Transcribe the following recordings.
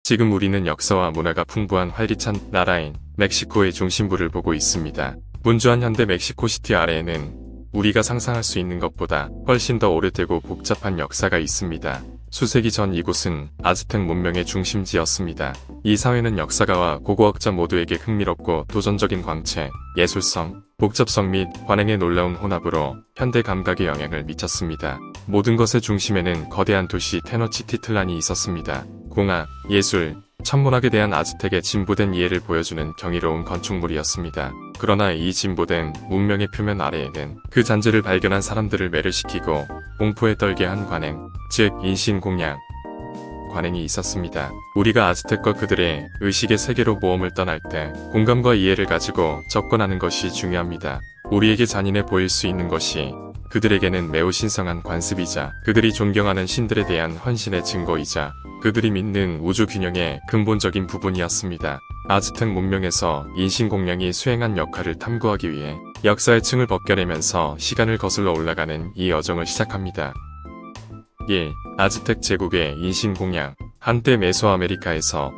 지금 우리는 역사와 문화가 풍부한 활기찬 나라인 멕시코의 중심부를 보고 있습니다. 분주한 현대 멕시코시티 아래에는 우리가 상상할 수 있는 것보다 훨씬 더 오래되고 복잡한 역사가 있습니다. 수세기 전 이곳은 아즈텍 문명의 중심지였습니다. 이 사회는 역사가와 고고학자 모두에게 흥미롭고 도전적인 광채, 예술성, 복잡성 및 관행의 놀라운 혼합으로 현대 감각에 영향을 미쳤습니다. 모든 것의 중심에는 거대한 도시 테노치티틀란이 있었습니다. 공학, 예술, 천문학에 대한 아즈텍의 진보된 이해를 보여주는 경이로운 건축물이었습니다. 그러나 이 진보된 문명의 표면 아래에는 그 잔재를 발견한 사람들을 매료시키고 공포에 떨게 한 관행, 즉 인신공양 관행이 있었습니다. 우리가 아즈텍과 그들의 의식의 세계로 모험을 떠날 때 공감과 이해를 가지고 접근하는 것이 중요합니다. 우리에게 잔인해 보일 수 있는 것이 그들에게는 매우 신성한 관습이자 그들이 존경하는 신들에 대한 헌신의 증거이자 그들이 믿는 우주 균형의 근본적인 부분이었습니다. 아즈텍 문명에서 인신공양이 수행한 역할을 탐구하기 위해 역사의 층을 벗겨내면서 시간을 거슬러 올라가는 이 여정을 시작합니다. 1. 아즈텍 제국의 인신공양. 한때 메소아메리카에서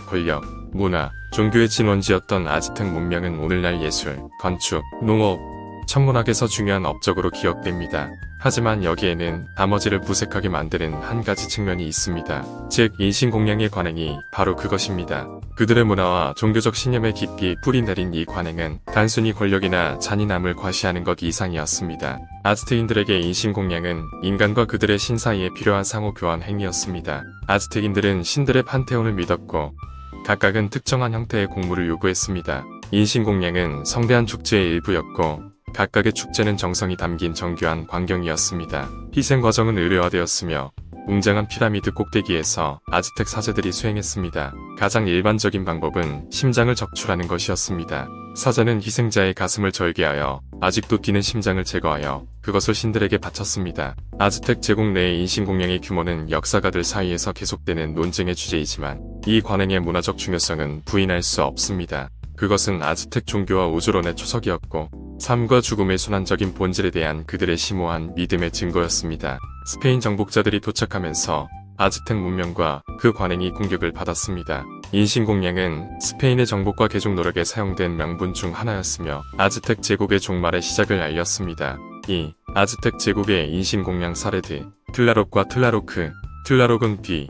권력, 문화, 종교의 진원지였던 아즈텍 문명은 오늘날 예술, 건축, 농업, 천문학에서 중요한 업적으로 기억됩니다. 하지만 여기에는 나머지를 무색하게 만드는 한 가지 측면이 있습니다. 즉 인신공양의 관행이 바로 그것입니다. 그들의 문화와 종교적 신념에 깊이 뿌리 내린 이 관행은 단순히 권력이나 잔인함을 과시하는 것 이상이었습니다. 아즈텍인들에게 인신공양은 인간과 그들의 신 사이에 필요한 상호교환 행위였습니다. 아즈텍인들은 신들의 판테온을 믿었고 각각은 특정한 형태의 공물을 요구했습니다. 인신공양은 성대한 축제의 일부였고 각각의 축제는 정성이 담긴 정교한 광경이었습니다. 희생 과정은 의례화되었으며 웅장한 피라미드 꼭대기에서 아즈텍 사제들이 수행했습니다. 가장 일반적인 방법은 심장을 적출하는 것이었습니다. 사제는 희생자의 가슴을 절개하여 아직도 뛰는 심장을 제거하여 그것을 신들에게 바쳤습니다. 아즈텍 제국 내의 인신공양의 규모는 역사가들 사이에서 계속되는 논쟁의 주제이지만 이 관행의 문화적 중요성은 부인할 수 없습니다. 그것은 아즈텍 종교와 우주론의 초석이었고 삶과 죽음의 순환적인 본질에 대한 그들의 심오한 믿음의 증거였습니다. 스페인 정복자들이 도착하면서 아즈텍 문명과 그 관행이 공격을 받았습니다. 인신공양은 스페인의 정복과 개종 노력에 사용된 명분 중 하나였으며 아즈텍 제국의 종말의 시작을 알렸습니다. 2. 아즈텍 제국의 인신공양 사례들. 틀라록과 틀라로크. 틀라록은 비,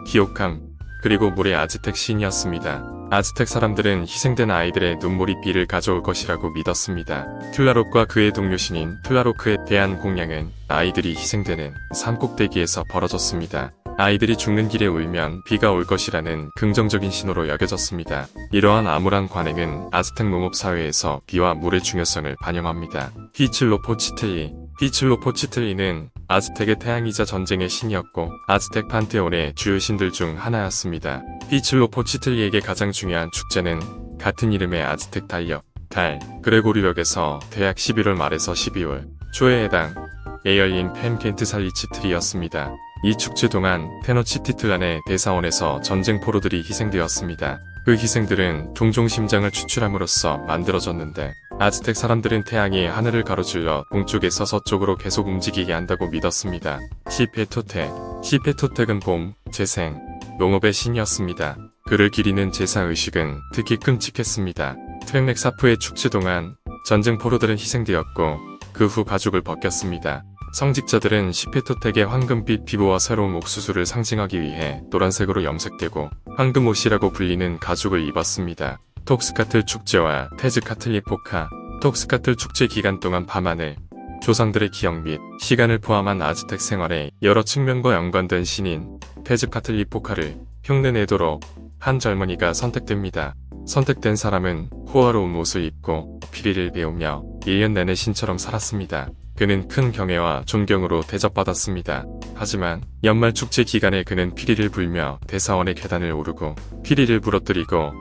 기옥함, 그리고 물의 아즈텍 신이었습니다. 아즈텍 사람들은 희생된 아이들의 눈물이 비를 가져올 것이라고 믿었습니다. 틀라록과 그의 동료신인 틀라로크에 대한 공양은 아이들이 희생되는 산 꼭대기에서 벌어졌습니다. 아이들이 죽는 길에 울면 비가 올 것이라는 긍정적인 신호로 여겨졌습니다. 이러한 암울한 관행은 아즈텍 농업 사회에서 비와 물의 중요성을 반영합니다. 히칠로포치틀리. 히칠로포치틀리는 아즈텍의 태양이자 전쟁의 신이었고 아즈텍 판테온의 주요 신들 중 하나였습니다. 히칠로포치틀리에게 가장 중요한 축제는 같은 이름의 아즈텍 달력, 달, 그레고리력에서 대략 11월 말에서 12월 초에 해당 에 열린 펜켄트살리치틀이었습니다. 이 축제 동안 테노치티틀란의 대사원에서 전쟁 포로들이 희생되었습니다. 그 희생들은 종종 심장을 추출함으로써 만들어졌는데 아즈텍 사람들은 태양이 하늘을 가로질러 동쪽에서 서쪽으로 계속 움직이게 한다고 믿었습니다. 시페토텍. 시페토텍은 봄, 재생, 농업의 신이었습니다. 그를 기리는 제사의식은 특히 끔찍했습니다. 트랙렉사프의 축제 동안 전쟁 포로들은 희생되었고 그 후 가죽을 벗겼습니다. 성직자들은 시페토텍의 황금빛 피부와 새로운 옥수수를 상징하기 위해 노란색으로 염색되고 황금옷이라고 불리는 가죽을 입었습니다. 톡스카틀 축제와 테즈카틀리포카. 톡스카틀 축제 기간 동안 밤하늘, 조상들의 기억 및 시간을 포함한 아즈텍 생활의 여러 측면과 연관된 신인 테즈카틀리포카를 흉내내도록 한 젊은이가 선택됩니다. 선택된 사람은 호화로운 옷을 입고 피리를 배우며 1년 내내 신처럼 살았습니다. 그는 큰 경애와 존경으로 대접받았습니다. 하지만 연말 축제 기간에 그는 피리를 불며 대사원의 계단을 오르고 피리를 부러뜨리고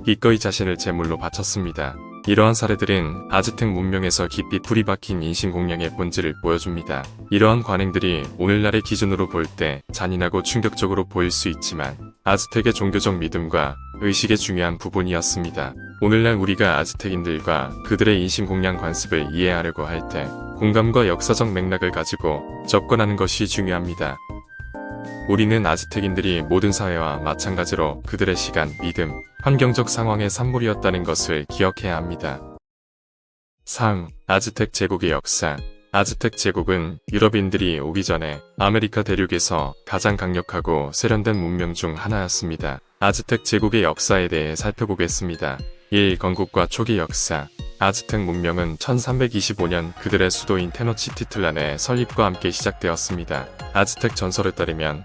기꺼이 자신을 제물로 바쳤습니다. 이러한 사례들은 아즈텍 문명에서 깊이 뿌리 박힌 인신공양의 본질을 보여줍니다. 이러한 관행들이 오늘날의 기준으로 볼 때 잔인하고 충격적으로 보일 수 있지만 아즈텍의 종교적 믿음과 의식의 중요한 부분이었습니다. 오늘날 우리가 아즈텍인들과 그들의 인신공양 관습을 이해하려고 할 때 공감과 역사적 맥락을 가지고 접근하는 것이 중요합니다. 우리는 아즈텍인들이 모든 사회와 마찬가지로 그들의 시간, 믿음, 환경적 상황의 산물이었다는 것을 기억해야 합니다. 3. 아즈텍 제국의 역사. 아즈텍 제국은 유럽인들이 오기 전에 아메리카 대륙에서 가장 강력하고 세련된 문명 중 하나였습니다. 아즈텍 제국의 역사에 대해 살펴보겠습니다. 1. 건국과 초기 역사. 아즈텍 문명은 1325년 그들의 수도인 테노치티틀란의 설립과 함께 시작되었습니다. 아즈텍 전설에 따르면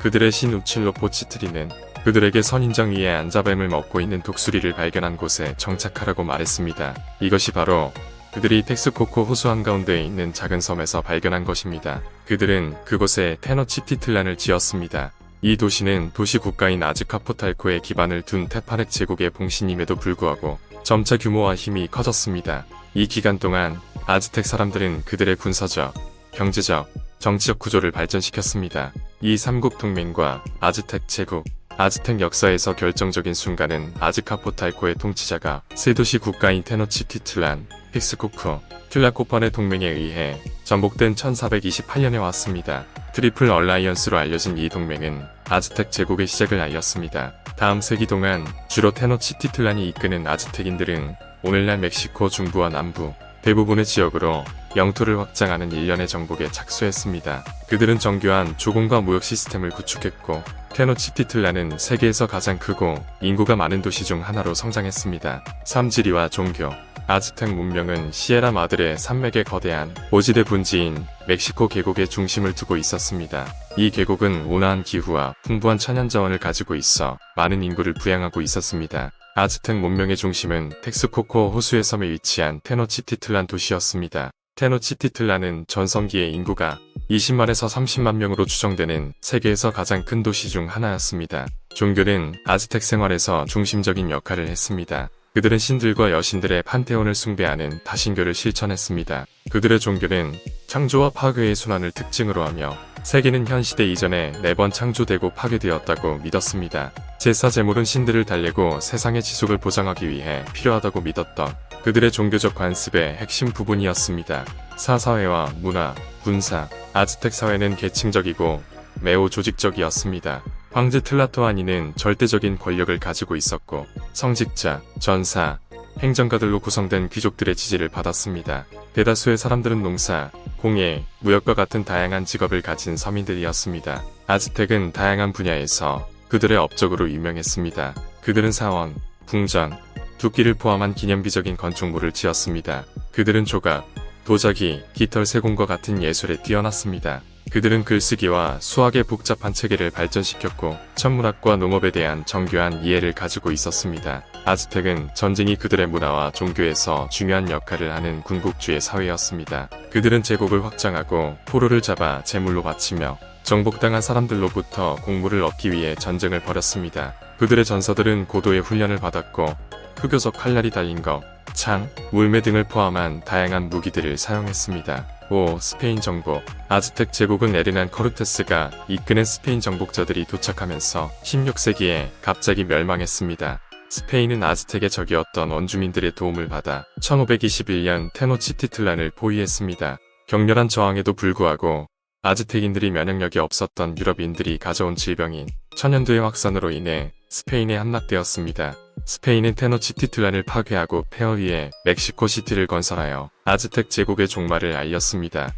그들의 신 우칠로포치트리는 그들에게 선인장 위에 안자뱀을 먹고 있는 독수리를 발견한 곳에 정착하라고 말했습니다. 이것이 바로 그들이 텍스코코 호수 한가운데에 있는 작은 섬에서 발견한 것입니다. 그들은 그곳에 테노치티틀란을 지었습니다. 이 도시는 도시 국가인 아즈카포탈코에 기반을 둔 테파렉 제국의 봉신임에도 불구하고 점차 규모와 힘이 커졌습니다. 이 기간 동안 아즈텍 사람들은 그들의 군사적, 경제적, 정치적 구조를 발전시켰습니다. 이 삼국 동맹과 아즈텍 제국, 아즈텍 역사에서 결정적인 순간은 아즈카포탈코의 통치자가 세 도시 국가인 테노치티틀란, 텍스코코, 툴라코판의 동맹에 의해 전복된 1428년에 왔습니다. 트리플 얼라이언스로 알려진 이 동맹은 아즈텍 제국의 시작을 알렸습니다. 다음 세기 동안 주로 테노치티틀란이 이끄는 아즈텍인들은 오늘날 멕시코 중부와 남부 대부분의 지역으로 영토를 확장하는 일련의 정복에 착수했습니다. 그들은 정교한 조공과 무역 시스템을 구축했고 테노치티틀란은 세계에서 가장 크고 인구가 많은 도시 중 하나로 성장했습니다. 3. 지리와 종교. 아즈텍 문명은 시에라 마드레 산맥의 거대한 오지대 분지인 멕시코 계곡의 중심을 두고 있었습니다. 이 계곡은 온화한 기후와 풍부한 천연자원을 가지고 있어 많은 인구를 부양하고 있었습니다. 아즈텍 문명의 중심은 텍스코코 호수의 섬에 위치한 테노치티틀란 도시였습니다. 테노치티틀란은 전성기의 인구가 20만에서 30만 명으로 추정되는 세계에서 가장 큰 도시 중 하나였습니다. 종교는 아즈텍 생활에서 중심적인 역할을 했습니다. 그들은 신들과 여신들의 판테온을 숭배하는 다신교를 실천했습니다. 그들의 종교는 창조와 파괴의 순환을 특징으로 하며 세계는 현 시대 이전에 4번 창조되고 파괴되었다고 믿었습니다. 제사 제물은 신들을 달래고 세상의 지속을 보장하기 위해 필요하다고 믿었던 그들의 종교적 관습의 핵심 부분이었습니다. 사사회와 문화, 군사. 아즈텍 사회는 계층적이고 매우 조직적이었습니다. 황제 틀라토아니는 절대적인 권력을 가지고 있었고 성직자, 전사, 행정가들로 구성된 귀족들의 지지를 받았습니다. 대다수의 사람들은 농사, 공예, 무역과 같은 다양한 직업을 가진 서민들이었습니다. 아즈텍은 다양한 분야에서 그들의 업적으로 유명했습니다. 그들은 사원, 궁전, 두끼를 포함한 기념비적인 건축물을 지었습니다. 그들은 조각, 도자기, 깃털 세공과 같은 예술에 뛰어났습니다. 그들은 글쓰기와 수학의 복잡한 체계를 발전시켰고 천문학과 농업에 대한 정교한 이해를 가지고 있었습니다. 아즈텍은 전쟁이 그들의 문화와 종교에서 중요한 역할을 하는 군국주의 사회였습니다. 그들은 제국을 확장하고 포로를 잡아 제물로 바치며 정복당한 사람들로부터 공물을 얻기 위해 전쟁을 벌였습니다. 그들의 전사들은 고도의 훈련을 받았고 흑요석 칼날이 달린 거, 창, 물매 등을 포함한 다양한 무기들을 사용했습니다. 5. 스페인 정복. 아즈텍 제국은 에르난 코르테스가 이끄는 스페인 정복자들이 도착하면서 16세기에 갑자기 멸망했습니다. 스페인은 아즈텍의 적이었던 원주민들의 도움을 받아 1521년 테노치티틀란을 포위했습니다. 격렬한 저항에도 불구하고 아즈텍인들이 면역력이 없었던 유럽인들이 가져온 질병인 천연두의 확산으로 인해 스페인에 함락되었습니다. 스페인은 테노치티틀란을 파괴하고 폐허 위에 멕시코 시티를 건설하여 아즈텍 제국의 종말을 알렸습니다.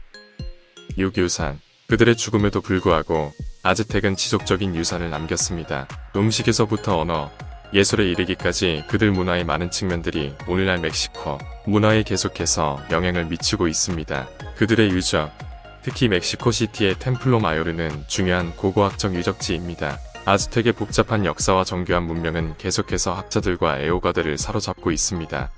6. 유산. 그들의 죽음에도 불구하고 아즈텍은 지속적인 유산을 남겼습니다. 음식에서부터 언어, 예술에 이르기까지 그들 문화의 많은 측면들이 오늘날 멕시코 문화에 계속해서 영향을 미치고 있습니다. 그들의 유적, 특히 멕시코 시티의 템플로 마요르는 중요한 고고학적 유적지입니다. 아즈텍의 복잡한 역사와 정교한 문명은 계속해서 학자들과 애호가들을 사로잡고 있습니다.